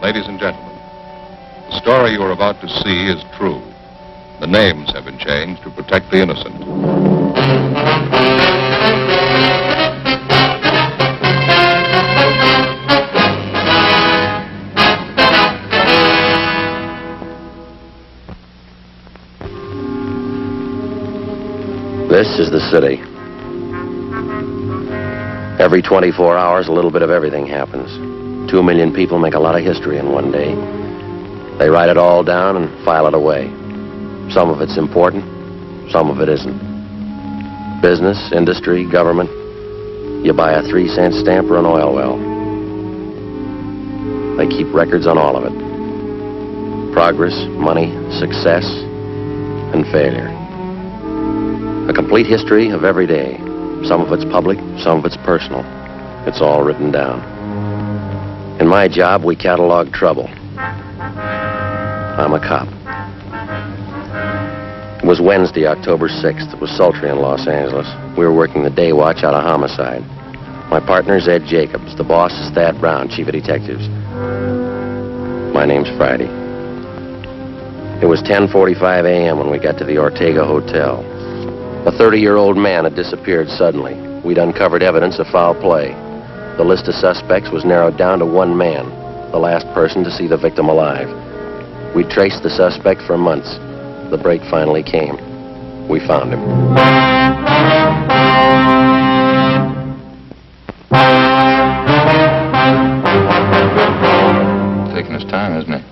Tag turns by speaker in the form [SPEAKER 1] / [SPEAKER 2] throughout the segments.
[SPEAKER 1] Ladies and gentlemen, the story you are about to see is true. The names have been changed to protect the innocent.
[SPEAKER 2] This is the city. Every 24 hours, a little bit of everything happens. 2 million people make a lot of history in one day. They write it all down and file it away. Some of it's important, some of it isn't. Business, industry, government. You buy a 3-cent stamp or an oil well. They keep records on all of it. Progress, money, success, and failure. A complete history of every day. Some of it's public, some of it's personal. It's all written down. In my job, we catalog trouble. I'm a cop. It was Wednesday, October 6th. It was sultry in Los Angeles. We were working the day watch out of homicide. My partner's Ed Jacobs. The boss is Thad Brown, chief of detectives. My name's Friday. It was 10:45 a.m. when we got to the Ortega Hotel. A 30-year-old man had disappeared suddenly. We'd uncovered evidence of foul play. The list of suspects was narrowed down to one man, the last person to see the victim alive. We traced the suspect for months. The break finally came. We found him.
[SPEAKER 1] Taking his time, isn't he?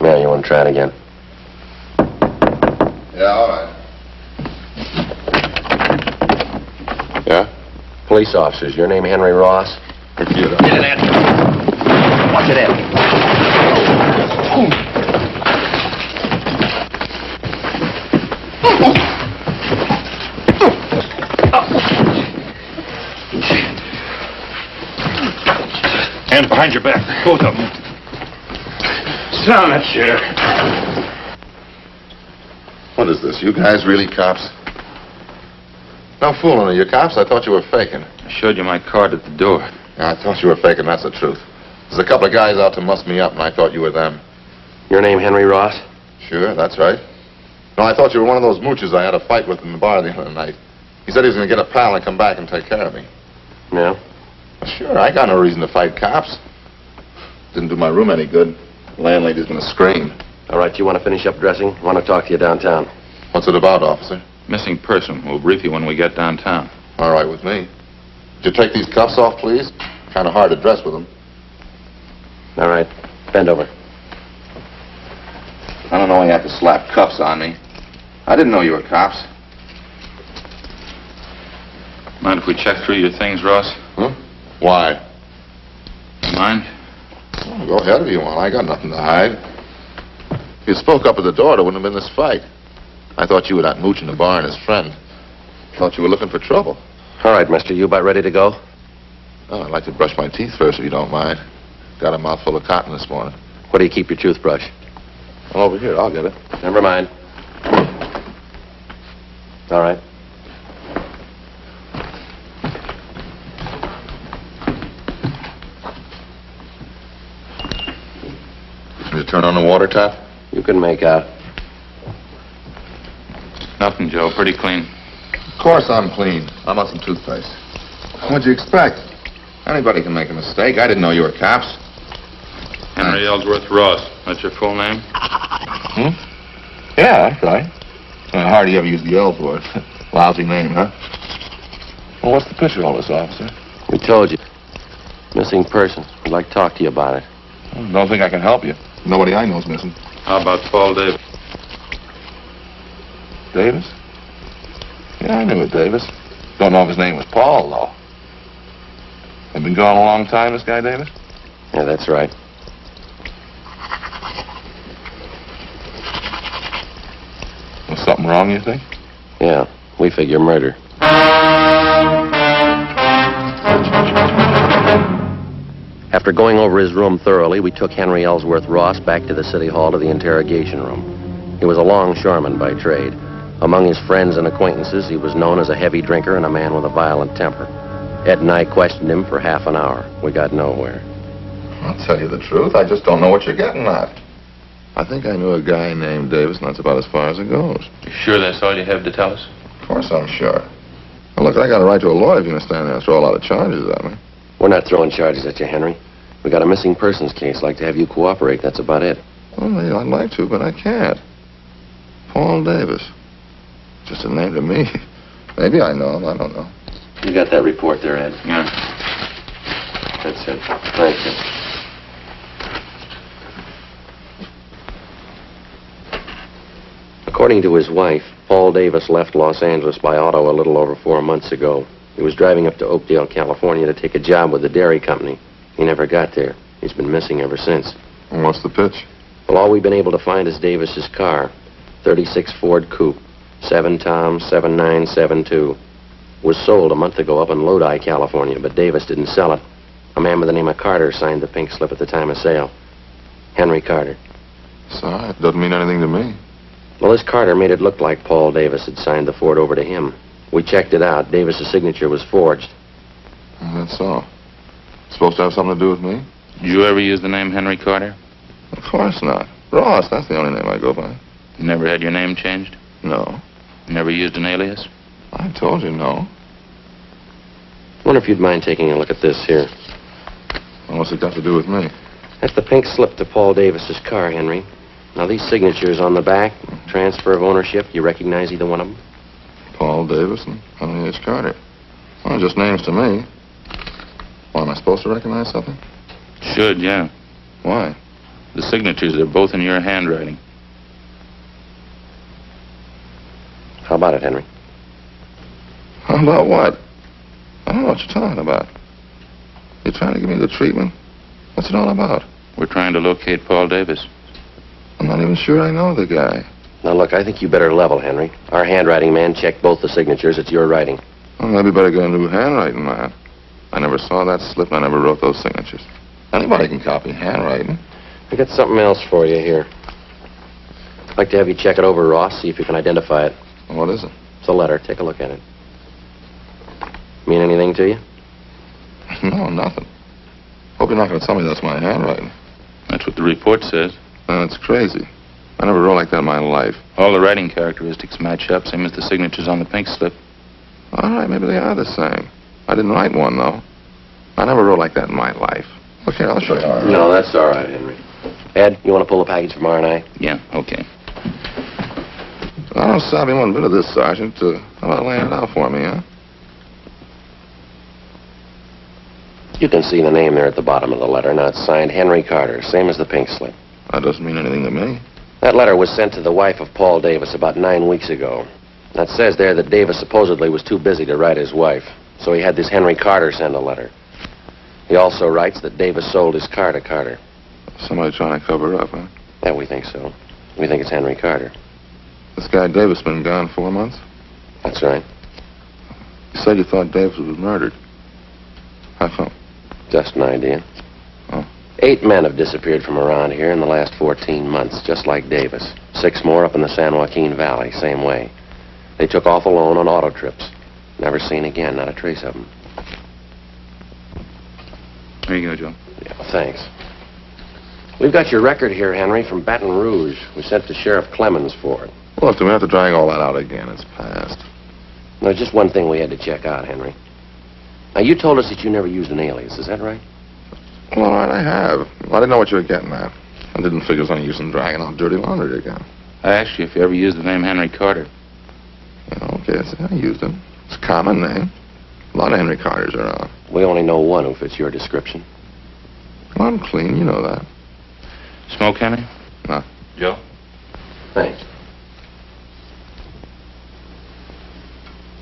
[SPEAKER 2] Yeah, you want to try it again?
[SPEAKER 1] Yeah, all right.
[SPEAKER 2] Yeah? Police officers, your name Henry Ross?
[SPEAKER 1] Computer.
[SPEAKER 2] Get in there. Watch it, Ed.
[SPEAKER 3] Hands behind your back, both of them. Sit down in that chair.
[SPEAKER 1] What is this? You guys really cops? No fooling, are you cops? I thought you were faking.
[SPEAKER 3] I showed you my card at the door.
[SPEAKER 1] Yeah, I thought you were faking, that's the truth. There's a couple of guys out to muss me up, and I thought you were them.
[SPEAKER 2] Your name Henry Ross?
[SPEAKER 1] Sure, that's right. No, I thought you were one of those mooches I had a fight with in the bar the other night. He said he was going to get a pal and come back and take care of me.
[SPEAKER 2] Yeah?
[SPEAKER 1] Well, sure, I got no reason to fight cops. Didn't do my room any good. The landlady's going to scream.
[SPEAKER 2] All right, you want to finish up dressing? I want to talk to you downtown.
[SPEAKER 1] What's it about, officer?
[SPEAKER 3] Missing person. We'll brief you when we get downtown.
[SPEAKER 1] All right with me. Would you take these cuffs off, please? Kind of hard to dress with them.
[SPEAKER 2] All right. Bend over.
[SPEAKER 1] I don't know why you have to slap cuffs on me. I didn't know you were cops.
[SPEAKER 3] Mind if we check through your things, Ross?
[SPEAKER 1] Huh? Why?
[SPEAKER 3] Mind?
[SPEAKER 1] Well, go ahead if you want. I got nothing to hide. If you spoke up at the door, there wouldn't have been this fight. I thought you were that mooch in the bar and his friend. Thought you were looking for trouble.
[SPEAKER 2] All right, mister. You about ready to go?
[SPEAKER 1] Oh, I'd like to brush my teeth first, if you don't mind. Got a mouthful of cotton this morning.
[SPEAKER 2] Where do you keep your toothbrush?
[SPEAKER 1] Well, over here. I'll get it.
[SPEAKER 2] Never mind. All right.
[SPEAKER 1] Can you turn on the water tap?
[SPEAKER 2] You can make out.
[SPEAKER 3] Nothing, Joe. Pretty clean.
[SPEAKER 1] Of course I'm clean. I'm on some toothpaste. What'd you expect? Anybody can make a mistake. I didn't know you were cops.
[SPEAKER 3] Henry Ellsworth Ross. That's your full name?
[SPEAKER 1] Hmm? Yeah, that's right. Hardly ever use the L's word. Lousy name, huh? Well, what's the picture of all this, officer?
[SPEAKER 2] We told you. Missing person. We'd like to talk to you about it.
[SPEAKER 1] Don't think I can help you. Nobody I know's missing.
[SPEAKER 3] How about Paul Davis?
[SPEAKER 1] Davis? Yeah, I knew it, Davis. Don't know if his name was Paul, though. Have been gone a long time, this guy, Davis?
[SPEAKER 2] Yeah, that's right.
[SPEAKER 1] Was something wrong, you think?
[SPEAKER 2] Yeah, we figure murder. After going over his room thoroughly, we took Henry Ellsworth Ross back to the city hall to the interrogation room. He was a longshoreman by trade. Among his friends and acquaintances, he was known as a heavy drinker and a man with a violent temper. Ed and I questioned him for half an hour. We got nowhere.
[SPEAKER 1] I'll tell you the truth. I just don't know what you're getting at. I think I knew a guy named Davis, and that's about as far as it goes.
[SPEAKER 3] You sure that's all you have to tell us?
[SPEAKER 1] Of course I'm sure. Well, look, I got a right to a lawyer if you're going to stand there and throw a lot of charges at me.
[SPEAKER 2] We're not throwing charges at you, Henry. We got a missing persons case. Like to have you cooperate. That's about it.
[SPEAKER 1] Well, yeah, I'd like to, but I can't. Paul Davis. Just a name to me. Maybe I know him. I don't know.
[SPEAKER 2] You got that report there, Ed?
[SPEAKER 3] Yeah.
[SPEAKER 2] That's it. Thank you. According to his wife, Paul Davis left Los Angeles by auto a little over 4 months ago. He was driving up to Oakdale, California to take a job with the dairy company. He never got there. He's been missing ever since.
[SPEAKER 1] And what's the pitch?
[SPEAKER 2] Well, all we've been able to find is Davis's car. 36 Ford Coupe. 7 Tom 7972. Was sold a month ago up in Lodi, California, but Davis didn't sell it. A man by the name of Carter signed the pink slip at the time of sale. Henry Carter.
[SPEAKER 1] Sorry, it doesn't mean anything to me.
[SPEAKER 2] Well, this Carter made it look like Paul Davis had signed the Ford over to him. We checked it out. Davis's signature was forged.
[SPEAKER 1] That's all. Supposed to have something to do with me?
[SPEAKER 3] Did you ever use the name Henry Carter?
[SPEAKER 1] Of course not. Ross, that's the only name I go by.
[SPEAKER 3] You never had your name changed?
[SPEAKER 1] No.
[SPEAKER 3] You never used an alias?
[SPEAKER 1] I told you no.
[SPEAKER 2] Wonder if you'd mind taking a look at this here.
[SPEAKER 1] Well, what's it got to do with me?
[SPEAKER 2] That's the pink slip to Paul Davis's car, Henry. Now, these signatures on the back, transfer of ownership, you recognize either one of them?
[SPEAKER 1] Paul Davis and Henry H. Carter. Well, just names to me. Why, am I supposed to recognize something?
[SPEAKER 3] Should, yeah.
[SPEAKER 1] Why?
[SPEAKER 3] The signatures are both in your handwriting.
[SPEAKER 2] How about it, Henry?
[SPEAKER 1] How about what? I don't know what you're talking about. You trying to give me the treatment? What's it all about?
[SPEAKER 3] We're trying to locate Paul Davis.
[SPEAKER 1] I'm not even sure I know the guy.
[SPEAKER 2] Now, look, I think you better level, Henry. Our handwriting man checked both the signatures. It's your writing.
[SPEAKER 1] Well, maybe better get a new handwriting, man. I never saw that slip, and I never wrote those signatures. Anybody can copy handwriting.
[SPEAKER 2] I got something else for you here. I'd like to have you check it over, Ross, see if you can identify it.
[SPEAKER 1] What is it?
[SPEAKER 2] It's a letter. Take a look at it. Mean anything to you?
[SPEAKER 1] No, nothing. Hope you're not going to tell me that's my handwriting.
[SPEAKER 3] That's what the report says.
[SPEAKER 1] That's crazy. I never wrote like that in my life.
[SPEAKER 3] All the writing characteristics match up, same as the signatures on the pink slip.
[SPEAKER 1] All right, maybe they are the same. I didn't write one, though. I never wrote like that in my life. Look here, I'll show you.
[SPEAKER 2] No, that's all right, Henry. Ed, you want to pull the package from R&I?
[SPEAKER 3] Yeah, okay.
[SPEAKER 1] I don't savvy one bit of this, Sergeant. How about laying it out for me, huh?
[SPEAKER 2] You can see the name there at the bottom of the letter. Now, it's signed Henry Carter, same as the pink slip.
[SPEAKER 1] That doesn't mean anything to me.
[SPEAKER 2] That letter was sent to the wife of Paul Davis about 9 weeks ago. That says there that Davis supposedly was too busy to write his wife, so he had this Henry Carter send a letter. He also writes that Davis sold his car to Carter.
[SPEAKER 1] Somebody trying to cover up, huh?
[SPEAKER 2] Yeah, we think so. We think it's Henry Carter.
[SPEAKER 1] This guy Davis been gone 4 months?
[SPEAKER 2] That's right.
[SPEAKER 1] You said you thought Davis was murdered. How come?
[SPEAKER 2] Just an idea.
[SPEAKER 1] Oh.
[SPEAKER 2] 8 men have disappeared from around here in the last 14 months, just like Davis. 6 more up in the San Joaquin Valley, same way. They took off alone on auto trips. Never seen again, not a trace of them.
[SPEAKER 3] Here you go, Joe.
[SPEAKER 2] Yeah, thanks. We've got your record here, Henry, from Baton Rouge. We sent to Sheriff Clemens for it.
[SPEAKER 1] Look, do we have to drag all that out again? It's past.
[SPEAKER 2] There's just one thing we had to check out, Henry. Now, you told us that you never used an alias, is that right?
[SPEAKER 1] Well, all right, I have. I didn't know what you were getting at. I didn't figure it was any use in dragging out dirty laundry again.
[SPEAKER 3] I asked you if you ever used the name Henry Carter.
[SPEAKER 1] Yeah, okay, I used it. It's a common name. A lot of Henry Carters are around.
[SPEAKER 2] We only know one who fits your description.
[SPEAKER 1] Well, I'm clean, you know that.
[SPEAKER 3] Smoke, Henry?
[SPEAKER 1] No.
[SPEAKER 3] Joe?
[SPEAKER 2] Thanks.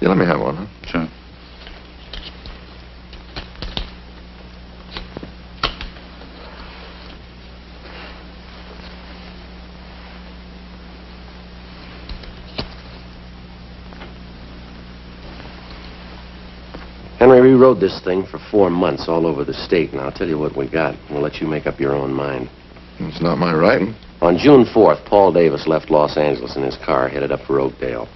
[SPEAKER 1] Yeah, let me have one, huh?
[SPEAKER 3] Sure.
[SPEAKER 2] Henry, we rode this thing for 4 months all over the state, and I'll tell you what we got. We'll let you make up your own mind.
[SPEAKER 1] It's not my writing.
[SPEAKER 2] On June 4th, Paul Davis left Los Angeles in his car, headed up for Oakdale.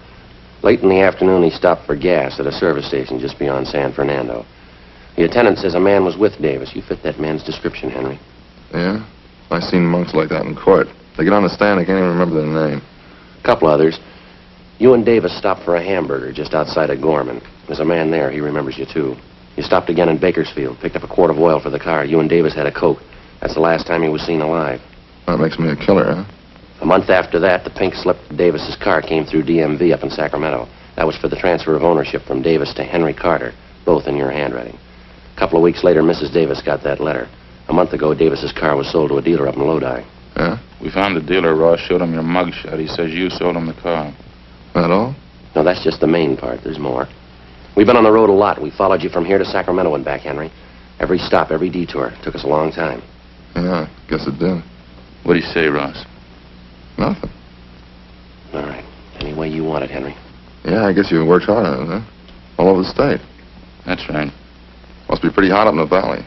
[SPEAKER 2] Late in the afternoon, he stopped for gas at a service station just beyond San Fernando. The attendant says a man was with Davis. You fit that man's description, Henry.
[SPEAKER 1] Yeah? I seen monks like that in court. They get on the stand, they can't even remember their name.
[SPEAKER 2] A couple others. You and Davis stopped for a hamburger just outside of Gorman. There's a man there. He remembers you, too. You stopped again in Bakersfield, picked up a quart of oil for the car. You and Davis had a Coke. That's the last time he was seen alive.
[SPEAKER 1] That makes me a killer, huh?
[SPEAKER 2] A month after that, the pink slip of Davis's car came through DMV up in Sacramento. That was for the transfer of ownership from Davis to Henry Carter, both in your handwriting. A couple of weeks later, Mrs. Davis got that letter. A month ago, Davis's car was sold to a dealer up in Lodi.
[SPEAKER 1] Yeah?
[SPEAKER 3] We found the dealer. Ross showed him your mugshot. He says you sold him the car.
[SPEAKER 1] That all?
[SPEAKER 2] No, that's just the main part. There's more. We've been on the road a lot. We followed you from here to Sacramento and back, Henry. Every stop, every detour. Took us a long time.
[SPEAKER 1] Yeah, guess it did.
[SPEAKER 3] What do you say, Ross?
[SPEAKER 1] Nothing.
[SPEAKER 2] All right. Any way you want it, Henry.
[SPEAKER 1] Yeah, I guess you worked hard on it, huh? All over the state.
[SPEAKER 3] That's right.
[SPEAKER 1] Must be pretty hot up in the valley.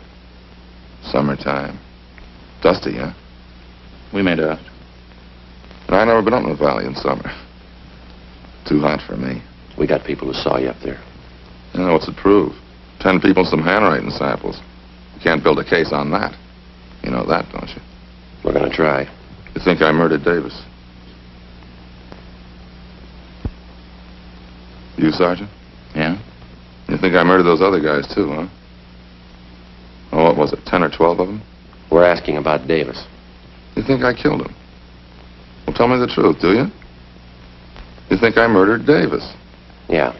[SPEAKER 1] Summertime. Dusty, huh?
[SPEAKER 3] We made out.
[SPEAKER 1] I've never been up in the valley in summer. Too hot for me.
[SPEAKER 2] We got people who saw you up there.
[SPEAKER 1] Yeah, what's it prove? 10 people, some handwriting samples. You can't build a case on that. You know that, don't you?
[SPEAKER 2] We're going to try.
[SPEAKER 1] You think I murdered Davis? You, Sergeant?
[SPEAKER 3] Yeah?
[SPEAKER 1] You think I murdered those other guys, too, huh? Oh, what was it, 10 or 12 of them?
[SPEAKER 2] We're asking about Davis.
[SPEAKER 1] You think I killed him? Well, tell me the truth, do you? You think I murdered Davis?
[SPEAKER 2] Yeah,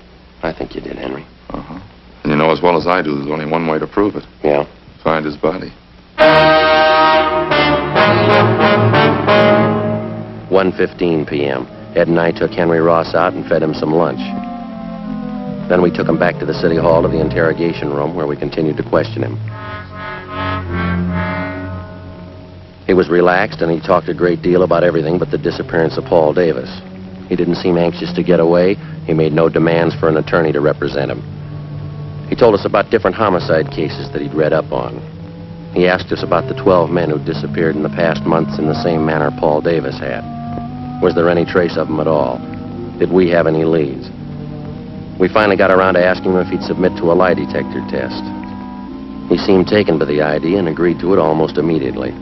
[SPEAKER 2] I think you did, Henry.
[SPEAKER 1] Uh-huh. And you know as well as I do there's only one way to prove it.
[SPEAKER 2] Yeah?
[SPEAKER 1] Find his body.
[SPEAKER 2] 1:15 p.m. Ed and I took Henry Ross out and fed him some lunch. Then we took him back to the city hall to the interrogation room where we continued to question him. He was relaxed and he talked a great deal about everything but the disappearance of Paul Davis. He didn't seem anxious to get away. He made no demands for an attorney to represent him. He told us about different homicide cases that he'd read up on. He asked us about the 12 men who disappeared in the past months in the same manner Paul Davis had. Was there any trace of them at all? Did we have any leads? We finally got around to asking him if he'd submit to a lie detector test. He seemed taken by the idea and agreed to it almost immediately.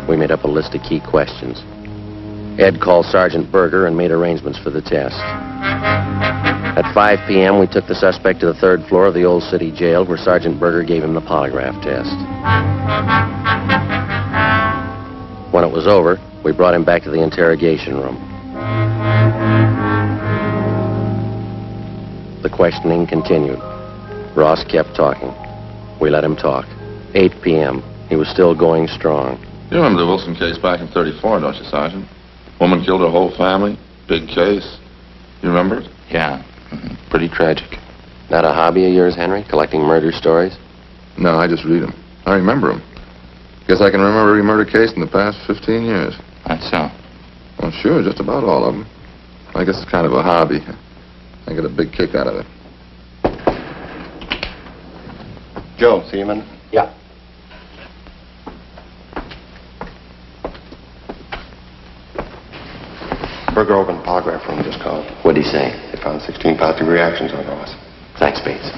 [SPEAKER 2] We made up a list of key questions. Ed called Sergeant Berger and made arrangements for the test. At 5 p.m., we took the suspect to the 3rd floor of the old city jail where Sergeant Berger gave him the polygraph test. When it was over, we brought him back to the interrogation room. The questioning continued. Ross kept talking. We let him talk. 8 p.m. He was still going strong.
[SPEAKER 1] You remember the Wilson case back in '34, don't you, Sergeant? Woman killed her whole family. Big case. You remember it?
[SPEAKER 3] Yeah. Pretty tragic.
[SPEAKER 2] That a hobby of yours, Henry? Collecting murder stories?
[SPEAKER 1] No, I just read them. I remember them. Guess I can remember every murder case in the past 15 years.
[SPEAKER 3] That's so.
[SPEAKER 1] Well, sure, just about all of them. I guess it's kind of a hobby. I get a big kick out of it.
[SPEAKER 4] Joe, see you, man?
[SPEAKER 2] Yeah.
[SPEAKER 4] Berger over in the polygraph room just called.
[SPEAKER 2] What'd he say?
[SPEAKER 4] They found 16 positive reactions on Ross.
[SPEAKER 2] Thanks, Bates.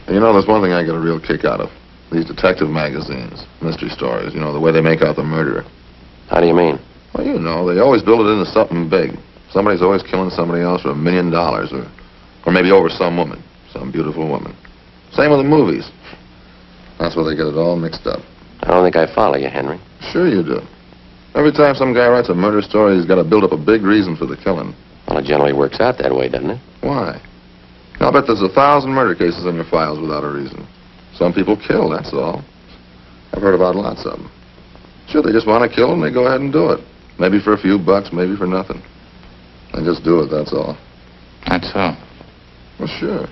[SPEAKER 1] You know, there's one thing I get a real kick out of. These detective magazines, mystery stories, you know, the way they make out the murderer.
[SPEAKER 2] How do you mean?
[SPEAKER 1] Well, you know, they always build it into something big. Somebody's always killing somebody else for $1 million or maybe over some woman, some beautiful woman. Same with the movies. That's where they get it all mixed up.
[SPEAKER 2] I don't think I follow you, Henry.
[SPEAKER 1] Sure you do. Every time some guy writes a murder story, he's got to build up a big reason for the killing.
[SPEAKER 2] Well, it generally works out that way, doesn't it?
[SPEAKER 1] Why? I'll bet there's 1,000 murder cases in your files without a reason. Some people kill, that's all. I've heard about lots of them. Sure, they just want to kill and they go ahead and do it. Maybe for a few bucks, maybe for nothing. They just do it, that's all.
[SPEAKER 3] That's so.
[SPEAKER 1] Well, sure.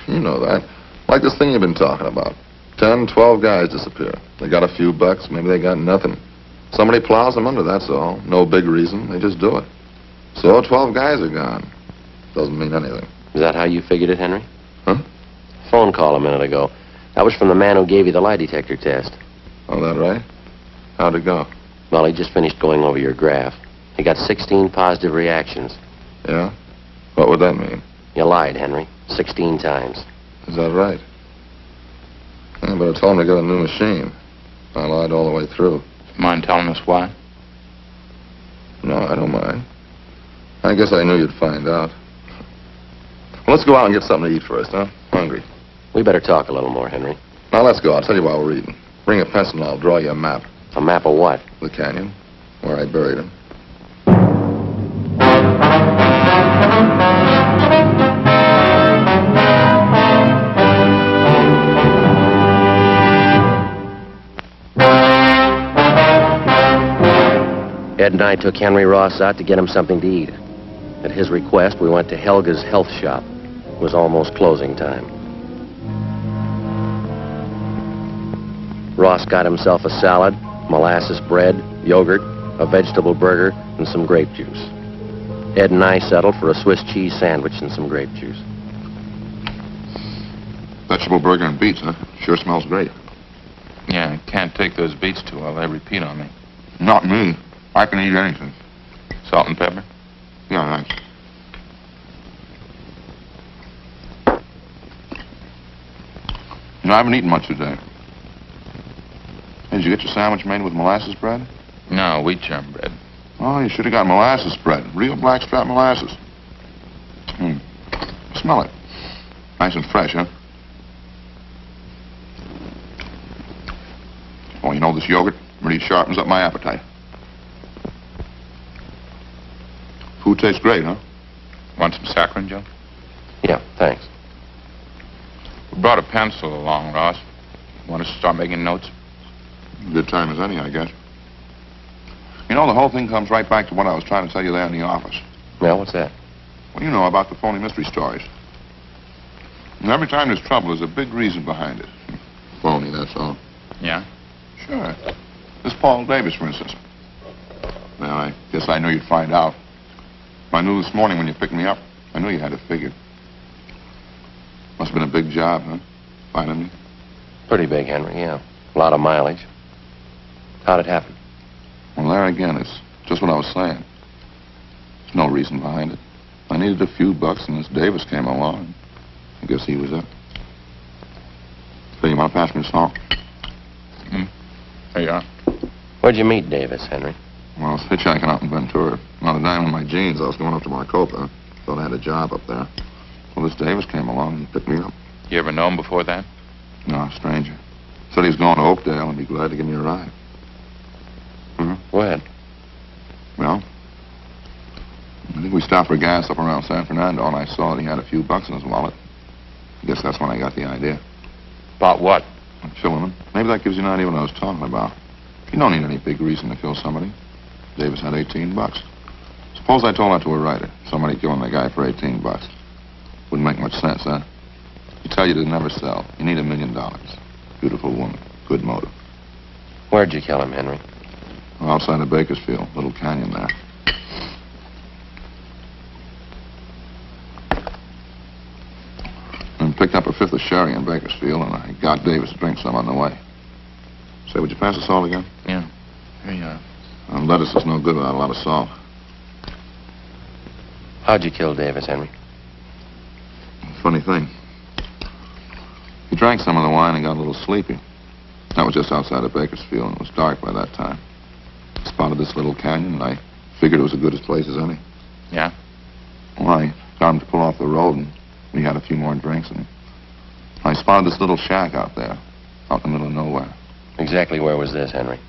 [SPEAKER 1] You know that. Like this thing you've been talking about. 10, 12 guys disappear. They got a few bucks, maybe they got nothing. Somebody plows them under, that's all. No big reason, they just do it. So 12 guys are gone. Doesn't mean anything.
[SPEAKER 2] Is that how you figured it, Henry?
[SPEAKER 1] Huh?
[SPEAKER 2] Phone call a minute ago. That was from the man who gave you the lie detector test.
[SPEAKER 1] Oh, that right? How'd it go?
[SPEAKER 2] Well, he just finished going over your graph. He got 16 positive reactions.
[SPEAKER 1] Yeah? What would that mean?
[SPEAKER 2] You lied, Henry. 16 times.
[SPEAKER 1] Is that right? Yeah, but I told him to get a new machine. I lied all the way through.
[SPEAKER 3] Mind telling us why?
[SPEAKER 1] No, I don't mind. I guess I knew you'd find out. Well, let's go out and get something to eat first, huh? Hungry.
[SPEAKER 2] We better talk a little more, Henry.
[SPEAKER 1] Now, let's go. I'll tell you while we're eating. Bring a pencil and I'll draw you a map.
[SPEAKER 2] A map of what?
[SPEAKER 1] The canyon, where I buried him.
[SPEAKER 2] Ed and I took Henry Ross out to get him something to eat. At his request, we went to Helga's health shop. It was almost closing time. Ross got himself a salad, molasses bread, yogurt, a vegetable burger, and some grape juice. Ed and I settled for a Swiss cheese sandwich and some grape juice.
[SPEAKER 1] Vegetable burger and beets, huh? Sure smells great.
[SPEAKER 3] Yeah, I can't take those beets too well. They repeat on me.
[SPEAKER 1] Not me. I can eat anything.
[SPEAKER 3] Salt and pepper?
[SPEAKER 1] Yeah, thanks. You know, I haven't eaten much today. Hey, did you get your sandwich made with molasses bread?
[SPEAKER 3] No, wheat germ bread.
[SPEAKER 1] Oh, you should have got molasses bread. Real blackstrap molasses. Smell it. Nice and fresh, huh? Oh, you know, this yogurt really sharpens up my appetite. Food tastes great, huh?
[SPEAKER 3] Want some saccharin, Joe?
[SPEAKER 2] Yeah, thanks.
[SPEAKER 3] We brought a pencil along, Ross. Want us to start making notes?
[SPEAKER 1] Good time as any, I guess. You know, the whole thing comes right back to what I was trying to tell you there in the office.
[SPEAKER 2] Yeah, what's that?
[SPEAKER 1] Well, you know about the phony mystery stories. And every time there's trouble, there's a big reason behind it. Phony, that's all.
[SPEAKER 3] Yeah?
[SPEAKER 1] Sure. This Paul Davis, for instance. Well, I guess I knew you'd find out. I knew this morning when you picked me up. I knew you had it figured. Must have been a big job, huh? Finding me.
[SPEAKER 2] Pretty big, Henry, yeah. A lot of mileage. How'd it happen?
[SPEAKER 1] Well, there again, it's just what I was saying. There's no reason behind it. I needed a few bucks, and this Davis came along. I guess he was it. So you want to pass me the salt?
[SPEAKER 3] There you are.
[SPEAKER 2] Where'd you meet Davis, Henry?
[SPEAKER 1] Well, I was hitchhiking out in Ventura. On a dime in my jeans, I was going up to Maricopa. Thought I had a job up there. Well, this Davis came along and picked me up.
[SPEAKER 3] You ever know him before that?
[SPEAKER 1] No, a stranger. Said he was going to Oakdale and be glad to give me a ride.
[SPEAKER 2] Go ahead.
[SPEAKER 1] Well, I think we stopped for gas up around San Fernando, and I saw that he had a few bucks in his wallet. I guess that's when I got the idea.
[SPEAKER 3] About what?
[SPEAKER 1] Killing him. Maybe that gives you an idea what I was talking about. You don't need any big reason to kill somebody. Davis had 18 bucks. Suppose I told that to a writer. Somebody killing the guy for 18 bucks. Wouldn't make much sense, huh? You tell you to never sell. You need $1 million. Beautiful woman. Good motive.
[SPEAKER 2] Where'd you kill him, Henry?
[SPEAKER 1] Outside of Bakersfield. Little canyon there. And picked up a fifth of sherry in Bakersfield, and I got Davis to drink some on the way. Say, would you pass the salt again?
[SPEAKER 3] Yeah. Here you are.
[SPEAKER 1] Lettuce is no good without a lot of salt.
[SPEAKER 2] How'd you kill Davis, Henry?
[SPEAKER 1] Funny thing. He drank some of the wine and got a little sleepy. That was just outside of Bakersfield, and it was dark by that time. Spotted this little canyon, and I figured it was as good a place as any.
[SPEAKER 3] Yeah?
[SPEAKER 1] Well, I got him to pull off the road, and we had a few more drinks, and I spotted this little shack out there, out in the middle of nowhere.
[SPEAKER 2] Exactly where was this, Henry?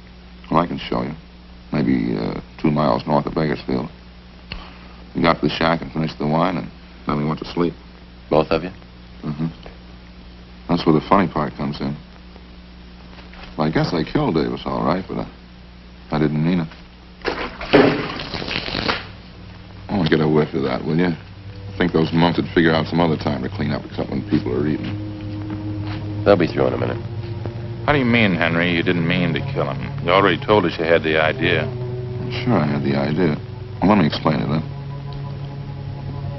[SPEAKER 1] Well, I can show you. Maybe 2 miles north of Bakersfield. We got to the shack and finished the wine, and then we went to sleep.
[SPEAKER 2] Both of you?
[SPEAKER 1] Mm-hmm. That's where the funny part comes in. Well, I guess I killed Davis, all right, but I didn't mean it. Oh, get a whiff of that, will you? I think those monks would figure out some other time to clean up except when people are eating.
[SPEAKER 2] They'll be through in a minute.
[SPEAKER 3] How do you mean, Henry, you didn't mean to kill him? You already told us you had the idea.
[SPEAKER 1] Sure, I had the idea. Well, let me explain it, then.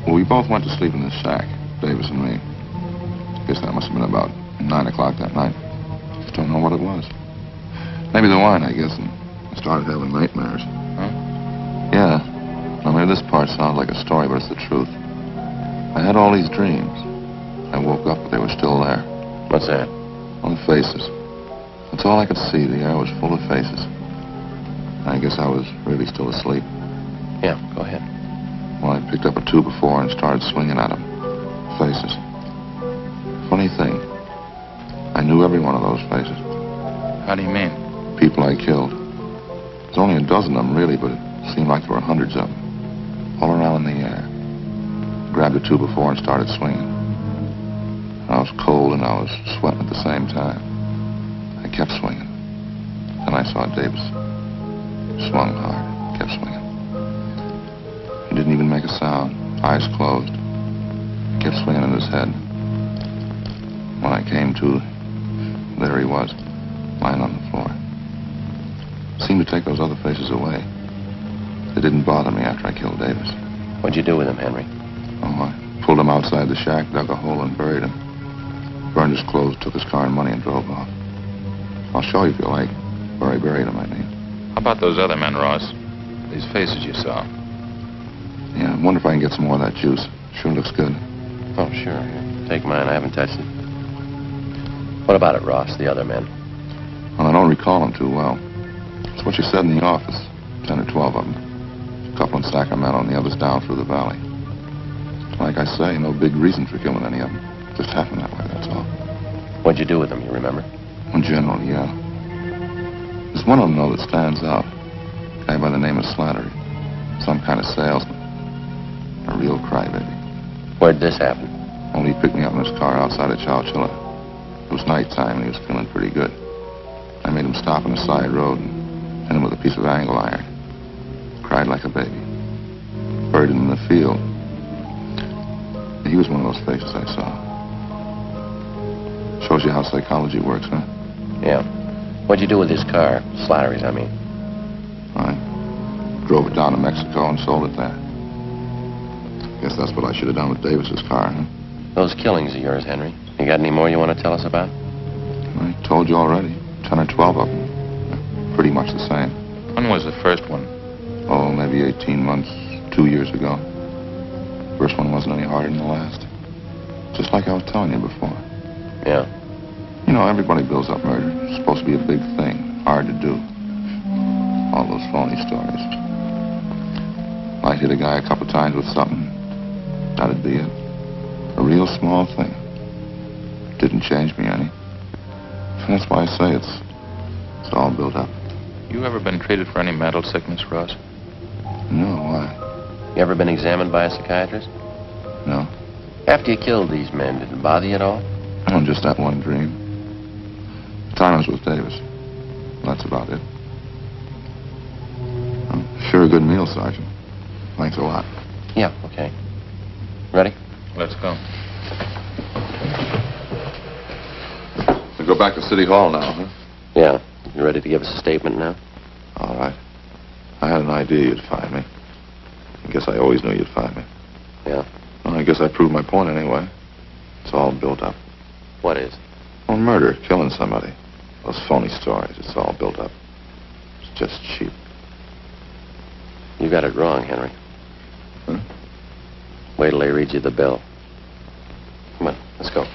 [SPEAKER 1] Well, we both went to sleep in this shack, Davis and me. Guess that must have been about 9 o'clock that night. Just don't know what it was. Maybe the wine, I guess, and I started having nightmares.
[SPEAKER 3] Huh?
[SPEAKER 1] Yeah. Larry, this part sounds like a story, but it's the truth. I had all these dreams. I woke up, but they were still there.
[SPEAKER 2] What's that?
[SPEAKER 1] All the faces. That's all I could see. The air was full of faces. I guess I was really still asleep.
[SPEAKER 2] Yeah, go ahead.
[SPEAKER 1] Well, I picked up a 2x4 and started swinging at them. Faces. Funny thing, I knew every one of those faces.
[SPEAKER 3] How do you mean?
[SPEAKER 1] People I killed. There's only a dozen of them, really, but it seemed like there were hundreds of them. All around in the air. Grabbed a 2x4 and started swinging. I was cold and I was sweating at the same time. I kept swinging. Then I saw Davis. Swung hard. Kept swinging. He didn't even make a sound. Eyes closed. Kept swinging in his head. When I came to, there he was, lying on the floor. Seemed to take those other faces away. They didn't bother me after I killed Davis.
[SPEAKER 2] What'd you do with him, Henry?
[SPEAKER 1] Oh, I pulled him outside the shack, dug a hole, and buried him. Burned his clothes, took his car and money, and drove off. I'll show you if you like. Where I buried him, I mean.
[SPEAKER 3] How about those other men, Ross? These faces you saw.
[SPEAKER 1] Yeah, I wonder if I can get some more of that juice. Sure looks good.
[SPEAKER 2] Oh, sure. Here, take mine. I haven't touched it. What about it, Ross, the other men?
[SPEAKER 1] Well, I don't recall them too well. It's what you said in the office. 10 or 12 of them. A couple in Sacramento and the others down through the valley. Like I say, no big reason for killing any of them. Just happened that way, that's all.
[SPEAKER 2] What'd you do with them, you remember?
[SPEAKER 1] In general, yeah. There's one of them, though, that stands out. A guy by the name of Slattery. Some kind of salesman. A real crybaby.
[SPEAKER 2] Where'd this happen?
[SPEAKER 1] Only he picked me up in his car outside of Chowchilla. It was nighttime and he was feeling pretty good. I made him stop on the side road and hit him with a piece of angle iron. Cried like a baby. Buried him in the field. He was one of those faces I saw. Shows you how psychology works, huh?
[SPEAKER 2] Yeah. What'd you do with his car? Slattery's, I mean.
[SPEAKER 1] I drove it down to Mexico and sold it there. Guess that's what I should have done with Davis's car, huh?
[SPEAKER 2] Those killings of yours, Henry. You got any more you want to tell us about?
[SPEAKER 1] I told you already. 10 or 12 of them. They're pretty much the same.
[SPEAKER 3] When was the first one?
[SPEAKER 1] Oh, maybe 18 months, 2 years ago. First one wasn't any harder than the last. Just like I was telling you before.
[SPEAKER 2] Yeah.
[SPEAKER 1] You know, everybody builds up murder. It's supposed to be a big thing. Hard to do. All those phony stories. Might hit a guy a couple times with something. That'd be it. A real small thing. Didn't change me any. That's why I say it's all built up.
[SPEAKER 3] You ever been treated for any mental sickness, Ross?
[SPEAKER 1] No, why?
[SPEAKER 2] You ever been examined by a psychiatrist?
[SPEAKER 1] No.
[SPEAKER 2] After you killed these men, did it bother you at all?
[SPEAKER 1] Oh, just that one dream. The time I was with Davis. That's about it. Sure a good meal, Sergeant. Thanks a lot.
[SPEAKER 2] Yeah, okay. Ready?
[SPEAKER 3] Let's go.
[SPEAKER 1] We go back to City Hall now, huh?
[SPEAKER 2] Yeah. You ready to give us a statement now?
[SPEAKER 1] All right. I had an idea you'd find me. I guess I always knew you'd find me.
[SPEAKER 2] Yeah.
[SPEAKER 1] Well, I guess I proved my point anyway. It's all built up.
[SPEAKER 2] What is?
[SPEAKER 1] Well, murder, killing somebody. Those phony stories, it's all built up. It's just cheap.
[SPEAKER 2] You got it wrong, Henry.
[SPEAKER 1] Huh?
[SPEAKER 2] Wait till they read you the bill. Come on, let's go.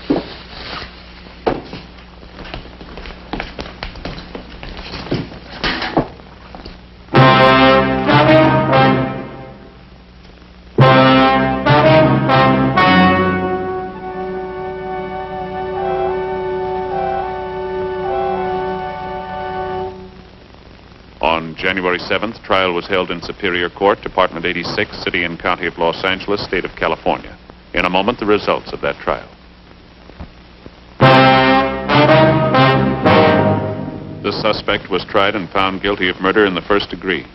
[SPEAKER 5] On January 7th, trial was held in Superior Court, Department 86, City and County of Los Angeles, State of California. In a moment, the results of that trial. The suspect was tried and found guilty of murder in the first degree.